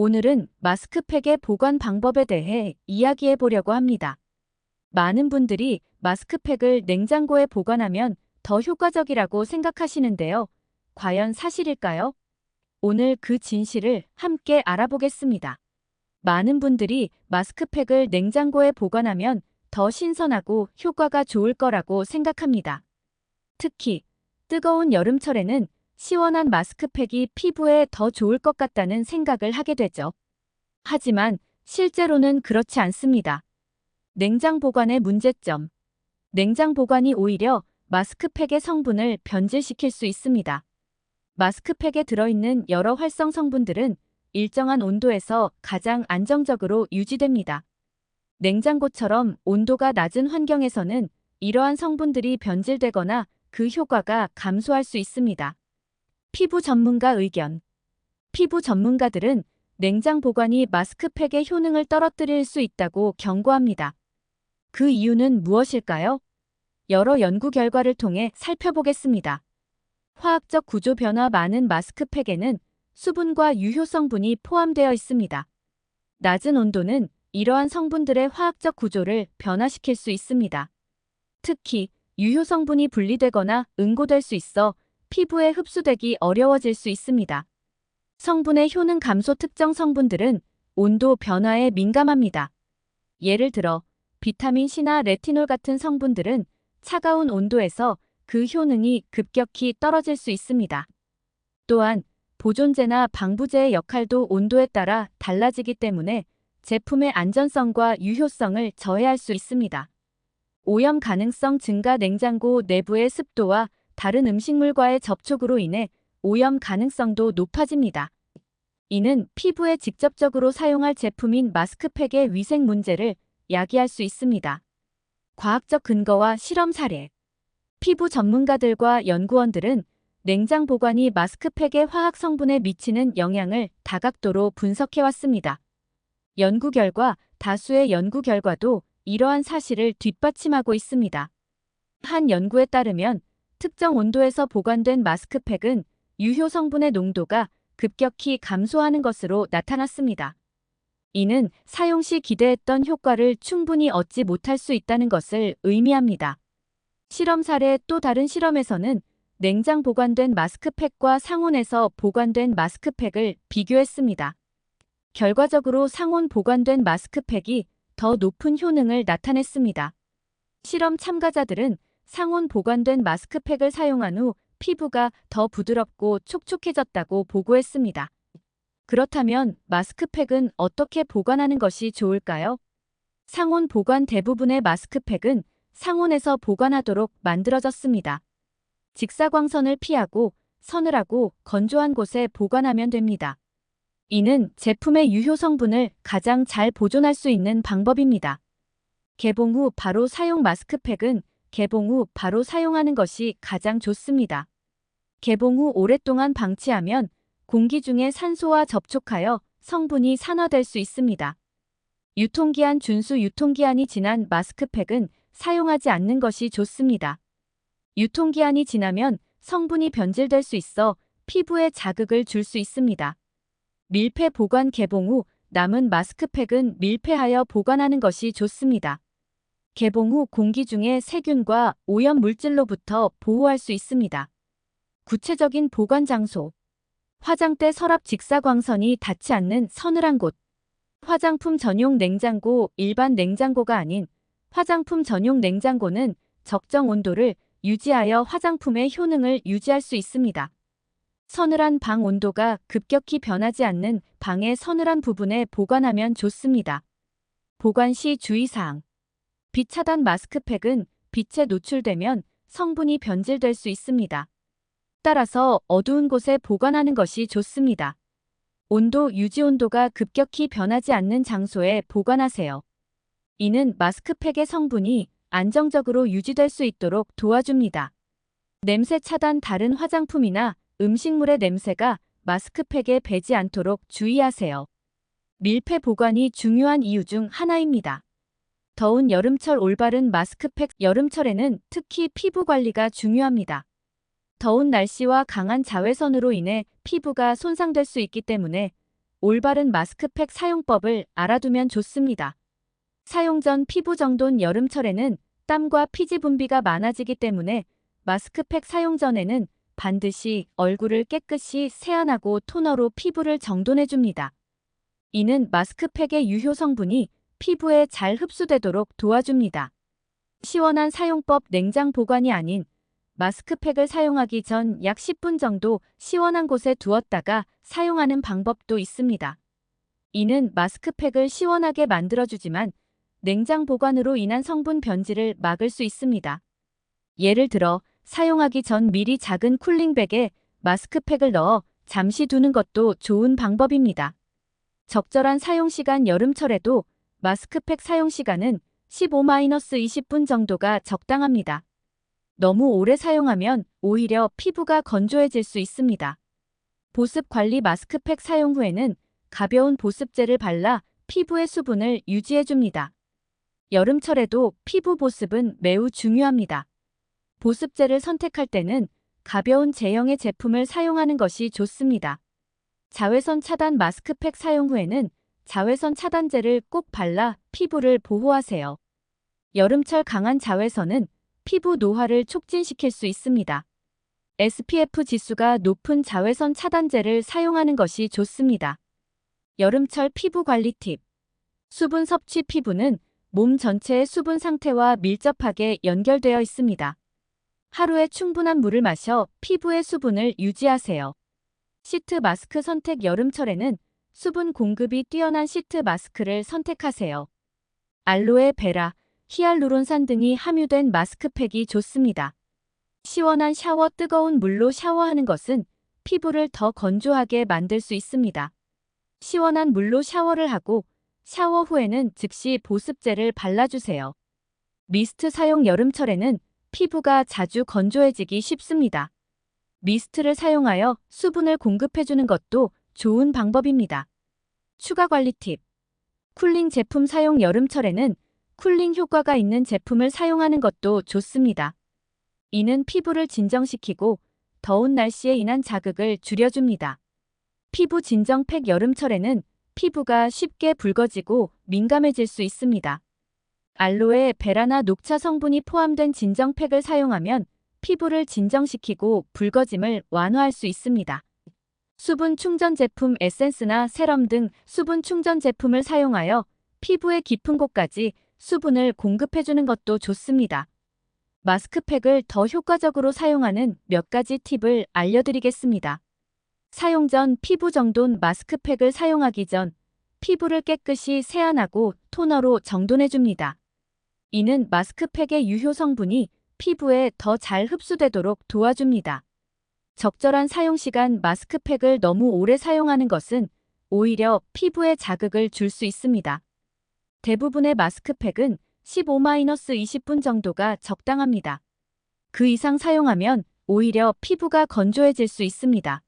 오늘은 마스크팩의 보관 방법에 대해 이야기해 보려고 합니다. 많은 분들이 마스크팩을 냉장고에 보관하면 더 효과적이라고 생각하시는데요. 과연 사실일까요? 오늘 그 진실을 함께 알아보겠습니다. 많은 분들이 마스크팩을 냉장고에 보관하면 더 신선하고 효과가 좋을 거라고 생각합니다. 특히 뜨거운 여름철에는 시원한 마스크팩이 피부에 더 좋을 것 같다는 생각을 하게 되죠. 하지만 실제로는 그렇지 않습니다. 냉장 보관의 문제점. 냉장 보관이 오히려 마스크팩의 성분을 변질시킬 수 있습니다. 마스크팩에 들어있는 여러 활성 성분들은 일정한 온도에서 가장 안정적으로 유지됩니다. 냉장고처럼 온도가 낮은 환경에서는 이러한 성분들이 변질되거나 그 효과가 감소할 수 있습니다. 피부 전문가 의견. 피부 전문가들은 냉장 보관이 마스크팩의 효능을 떨어뜨릴 수 있다고 경고합니다. 그 이유는 무엇일까요? 여러 연구 결과를 통해 살펴보겠습니다. 화학적 구조 변화 많은 마스크팩에는 수분과 유효 성분이 포함되어 있습니다. 낮은 온도는 이러한 성분들의 화학적 구조를 변화시킬 수 있습니다. 특히 유효 성분이 분리되거나 응고될 수 있어 피부에 흡수되기 어려워질 수 있습니다. 성분의 효능 감소. 특정 성분들은 온도 변화에 민감합니다. 예를 들어 비타민 C나 레티놀 같은 성분들은 차가운 온도에서 그 효능이 급격히 떨어질 수 있습니다. 또한 보존제나 방부제의 역할도 온도에 따라 달라지기 때문에 제품의 안전성과 유효성을 저해할 수 있습니다. 오염 가능성 증가. 냉장고 내부의 습도와 다른 음식물과의 접촉으로 인해 오염 가능성도 높아집니다. 이는 피부에 직접적으로 사용할 제품인 마스크팩의 위생 문제를 야기할 수 있습니다. 과학적 근거와 실험 사례. 피부 전문가들과 연구원들은 냉장 보관이 마스크팩의 화학 성분에 미치는 영향을 다각도로 분석해왔습니다. 연구 결과, 다수의 연구 결과도 이러한 사실을 뒷받침하고 있습니다. 한 연구에 따르면 특정 온도에서 보관된 마스크팩은 유효 성분의 농도가 급격히 감소하는 것으로 나타났습니다. 이는 사용 시 기대했던 효과를 충분히 얻지 못할 수 있다는 것을 의미합니다. 실험 사례. 또 다른 실험에서는 냉장 보관된 마스크팩과 상온에서 보관된 마스크팩을 비교했습니다. 결과적으로 상온 보관된 마스크팩이 더 높은 효능을 나타냈습니다. 실험 참가자들은 상온 보관된 마스크팩을 사용한 후 피부가 더 부드럽고 촉촉해졌다고 보고했습니다. 그렇다면 마스크팩은 어떻게 보관하는 것이 좋을까요? 상온 보관. 대부분의 마스크팩은 상온에서 보관하도록 만들어졌습니다. 직사광선을 피하고 서늘하고 건조한 곳에 보관하면 됩니다. 이는 제품의 유효 성분을 가장 잘 보존할 수 있는 방법입니다. 개봉 후 바로 사용. 마스크팩은 개봉 후 바로 사용하는 것이 가장 좋습니다. 개봉 후 오랫동안 방치하면 공기 중에 산소와 접촉하여 성분이 산화될 수 있습니다. 유통기한. 준수. 유통기한이 지난 마스크팩은 사용하지 않는 것이 좋습니다. 유통기한이 지나면 성분이 변질될 수 있어 피부에 자극을 줄 수 있습니다. 밀폐 보관. 개봉 후 남은 마스크팩은 밀폐하여 보관하는 것이 좋습니다. 개봉 후 공기 중의 세균과 오염 물질로부터 보호할 수 있습니다. 구체적인 보관 장소. 화장대 서랍. 직사광선이 닿지 않는 서늘한 곳. 화장품 전용 냉장고. 일반 냉장고가 아닌 화장품 전용 냉장고는 적정 온도를 유지하여 화장품의 효능을 유지할 수 있습니다. 서늘한 방. 온도가 급격히 변하지 않는 방의 서늘한 부분에 보관하면 좋습니다. 보관 시 주의사항. 빛 차단. 마스크팩은 빛에 노출되면 성분이 변질될 수 있습니다. 따라서 어두운 곳에 보관하는 것이 좋습니다. 온도 유지. 온도가 급격히 변하지 않는 장소에 보관하세요. 이는 마스크팩의 성분이 안정적으로 유지될 수 있도록 도와줍니다. 냄새 차단. 다른 화장품이나 음식물의 냄새가 마스크팩에 배지 않도록 주의하세요. 밀폐 보관이 중요한 이유 중 하나입니다. 더운 여름철. 올바른 마스크팩. 여름철에는 특히 피부 관리가 중요합니다. 더운 날씨와 강한 자외선으로 인해 피부가 손상될 수 있기 때문에 올바른 마스크팩 사용법을 알아두면 좋습니다. 사용 전 피부 정돈 여름철에는 땀과 피지 분비가 많아지기 때문에 마스크팩 사용 전에는 반드시 얼굴을 깨끗이 세안하고 토너로 피부를 정돈해줍니다. 이는 마스크팩의 유효 성분이 피부에 잘 흡수되도록 도와줍니다. 시원한 사용법 냉장 보관이 아닌 마스크팩을 사용하기 전 약 10분 정도 시원한 곳에 두었다가 사용하는 방법도 있습니다. 이는 마스크팩을 시원하게 만들어주지만 냉장 보관으로 인한 성분 변질을 막을 수 있습니다. 예를 들어 사용하기 전 미리 작은 쿨링백에 마스크팩을 넣어 잠시 두는 것도 좋은 방법입니다. 적절한 사용 시간 여름철에도 마스크팩 사용 시간은 15-20분 정도가 적당합니다. 너무 오래 사용하면 오히려 피부가 건조해질 수 있습니다. 보습 관리 마스크팩 사용 후에는 가벼운 보습제를 발라 피부의 수분을 유지해줍니다. 여름철에도 피부 보습은 매우 중요합니다. 보습제를 선택할 때는 가벼운 제형의 제품을 사용하는 것이 좋습니다. 자외선 차단 마스크팩 사용 후에는 자외선 차단제를 꼭 발라 피부를 보호하세요. 여름철 강한 자외선은 피부 노화를 촉진시킬 수 있습니다. SPF 지수가 높은 자외선 차단제를 사용하는 것이 좋습니다. 여름철 피부 관리 팁. 수분 섭취 피부는 몸 전체의 수분 상태와 밀접하게 연결되어 있습니다. 하루에 충분한 물을 마셔 피부의 수분을 유지하세요. 시트 마스크 선택 여름철에는 수분 공급이 뛰어난 시트 마스크를 선택하세요. 알로에 베라, 히알루론산 등이 함유된 마스크팩이 좋습니다. 시원한 샤워 뜨거운 물로 샤워하는 것은 피부를 더 건조하게 만들 수 있습니다. 시원한 물로 샤워를 하고 샤워 후에는 즉시 보습제를 발라주세요. 미스트 사용 여름철에는 피부가 자주 건조해지기 쉽습니다. 미스트를 사용하여 수분을 공급해주는 것도 좋은 방법입니다. 추가 관리 팁. 쿨링 제품 사용 여름철에는 쿨링 효과가 있는 제품을 사용하는 것도 좋습니다. 이는 피부를 진정시키고 더운 날씨에 인한 자극을 줄여줍니다. 피부 진정팩 여름철에는 피부가 쉽게 붉어지고 민감해질 수 있습니다. 알로에 베라나 녹차 성분이 포함된 진정팩을 사용하면 피부를 진정시키고 붉어짐을 완화할 수 있습니다. 수분 충전 제품 에센스나 세럼 등 수분 충전 제품을 사용하여 피부의 깊은 곳까지 수분을 공급해주는 것도 좋습니다. 마스크팩을 더 효과적으로 사용하는 몇 가지 팁을 알려드리겠습니다. 사용 전 피부 정돈 마스크팩을 사용하기 전 피부를 깨끗이 세안하고 토너로 정돈해줍니다. 이는 마스크팩의 유효 성분이 피부에 더 잘 흡수되도록 도와줍니다. 적절한 사용 시간 마스크팩을 너무 오래 사용하는 것은 오히려 피부에 자극을 줄 수 있습니다. 대부분의 마스크팩은 15-20분 정도가 적당합니다. 그 이상 사용하면 오히려 피부가 건조해질 수 있습니다.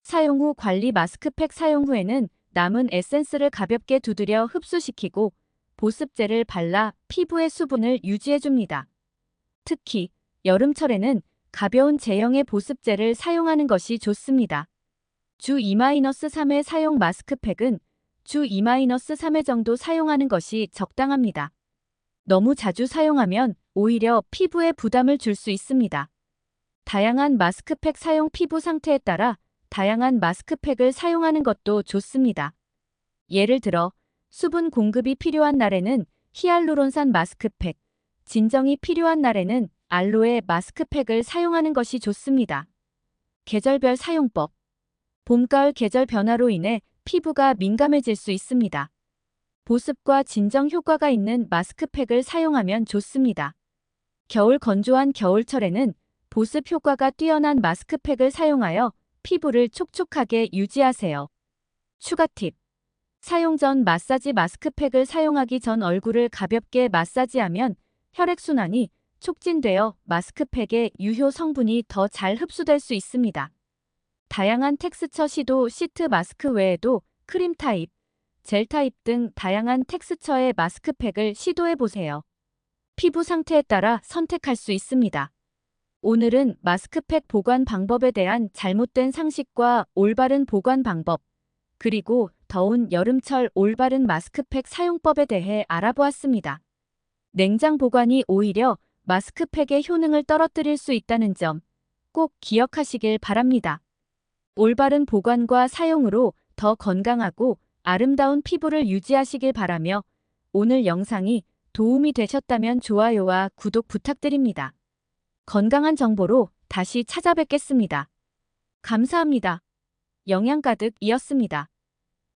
사용 후 관리 마스크팩 사용 후에는 남은 에센스를 가볍게 두드려 흡수시키고 보습제를 발라 피부의 수분을 유지해줍니다. 특히 여름철에는 가벼운 제형의 보습제를 사용하는 것이 좋습니다. 주 2-3회 사용 마스크팩은 주 2-3회 정도 사용하는 것이 적당합니다. 너무 자주 사용하면 오히려 피부에 부담을 줄 수 있습니다. 다양한 마스크팩 사용 피부 상태에 따라 다양한 마스크팩을 사용하는 것도 좋습니다. 예를 들어 수분 공급이 필요한 날에는 히알루론산 마스크팩, 진정이 필요한 날에는 알로에 마스크팩을 사용하는 것이 좋습니다. 계절별 사용법. 봄, 가을 계절 변화로 인해 피부가 민감해질 수 있습니다. 보습과 진정 효과가 있는 마스크팩을 사용하면 좋습니다. 겨울 건조한 겨울철에는 보습 효과가 뛰어난 마스크팩을 사용하여 피부를 촉촉하게 유지하세요. 추가 팁. 사용 전 마사지 마스크팩을 사용하기 전 얼굴을 가볍게 마사지하면 혈액순환이 촉진되어 마스크팩의 유효 성분이 더 잘 흡수될 수 있습니다. 다양한 텍스처 시도 시트 마스크 외에도 크림 타입, 젤 타입 등 다양한 텍스처의 마스크팩을 시도해보세요. 피부 상태에 따라 선택할 수 있습니다. 오늘은 마스크팩 보관 방법에 대한 잘못된 상식과 올바른 보관 방법, 그리고 더운 여름철 올바른 마스크팩 사용법에 대해 알아보았습니다. 냉장 보관이 오히려 마스크팩의 효능을 떨어뜨릴 수 있다는 점 꼭 기억하시길 바랍니다. 올바른 보관과 사용으로 더 건강하고 아름다운 피부를 유지하시길 바라며 오늘 영상이 도움이 되셨다면 좋아요와 구독 부탁드립니다. 건강한 정보로 다시 찾아뵙겠습니다. 감사합니다. 영양 가득이었습니다.